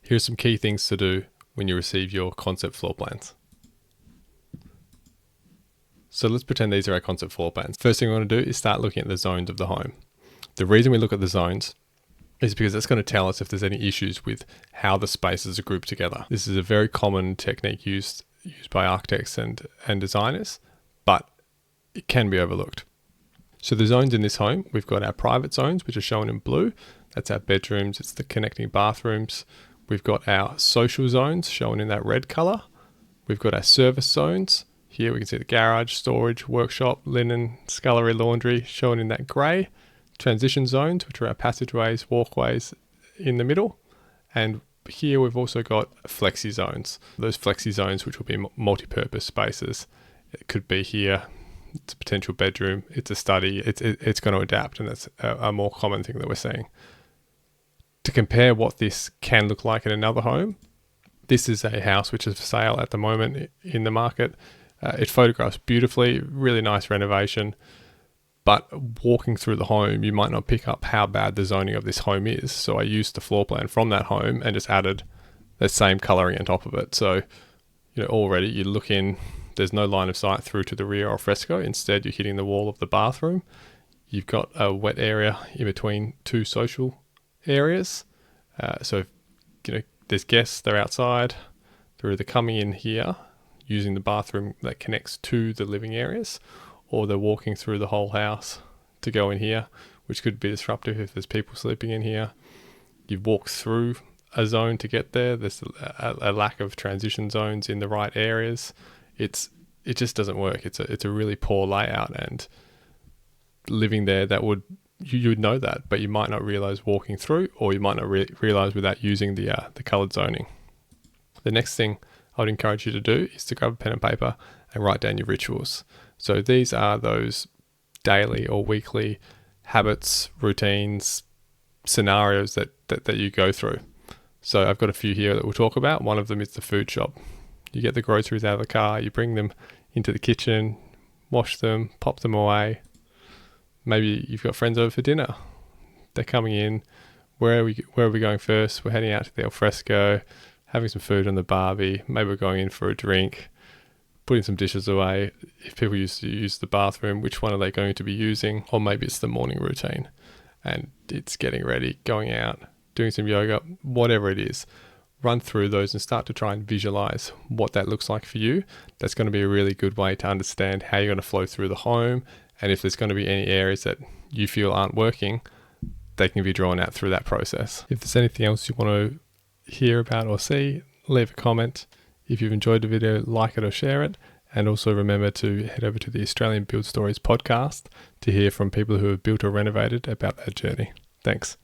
Here are some key things to do when you receive your concept floor plans. So let's pretend these are our concept floor plans. First thing we want to do is start looking at the zones of the home. The reason we look at the zones is because it's going to tell us if there's any issues with how the spaces are grouped together. This is a very common technique used by architects and designers, but it can be overlooked. So the zones in this home, we've got our private zones, which are shown in blue. That's our bedrooms, it's the connecting bathrooms. We've got our social zones shown in that red color. We've got our service zones. Here we can see the garage, storage, workshop, linen, scullery, laundry shown in that grey. Transition zones, which are our passageways, walkways in the middle. And here we've also got flexi zones. Those flexi zones, which will be multi-purpose spaces. It could be here, it's a potential bedroom, it's a study, it's going to adapt, and that's a more common thing that we're seeing. To compare what this can look like in another home, this is a house which is for sale at the moment in the market. It photographs beautifully, really nice renovation, but walking through the home, you might not pick up how bad the zoning of this home is. So I used the floor plan from that home and just added the same coloring on top of it. So, already you look in, there's no line of sight through to the rear al fresco. Instead, you're hitting the wall of the bathroom. You've got a wet area in between two social areas. So, there's guests, they're outside. They're either coming in here using the bathroom that connects to the living areas, or they're walking through the whole house to go in here, which could be disruptive if there's people sleeping in here. You've walked through a zone to get there. There's a lack of transition zones in the right areas. It just doesn't work. It's a really poor layout, and living there, you would know that, but you might not realize walking through, or you might not realize without using the colored zoning. The next thing I would encourage you to do is to grab a pen and paper and write down your rituals. So these are those daily or weekly habits, routines, scenarios that you go through. So I've got a few here that we'll talk about. One of them is the food shop. You get the groceries out of the car, you bring them into the kitchen, wash them, pop them away. Maybe you've got friends over for dinner. They're coming in. Where are we going first? We're heading out to the al fresco, having some food on the barbie. Maybe we're going in for a drink, putting some dishes away. If people used to use the bathroom, which one are they going to be using? Or maybe it's the morning routine and it's getting ready, going out, doing some yoga, whatever it is. Run through those and start to try and visualize what that looks like for you. That's going to be a really good way to understand how you're going to flow through the home, and if there's going to be any areas that you feel aren't working, they can be drawn out through that process. If there's anything else you want to hear about or see, leave a comment. If you've enjoyed the video, like it or share it. And also remember to head over to the Australian Build Stories podcast to hear from people who have built or renovated about that journey. Thanks.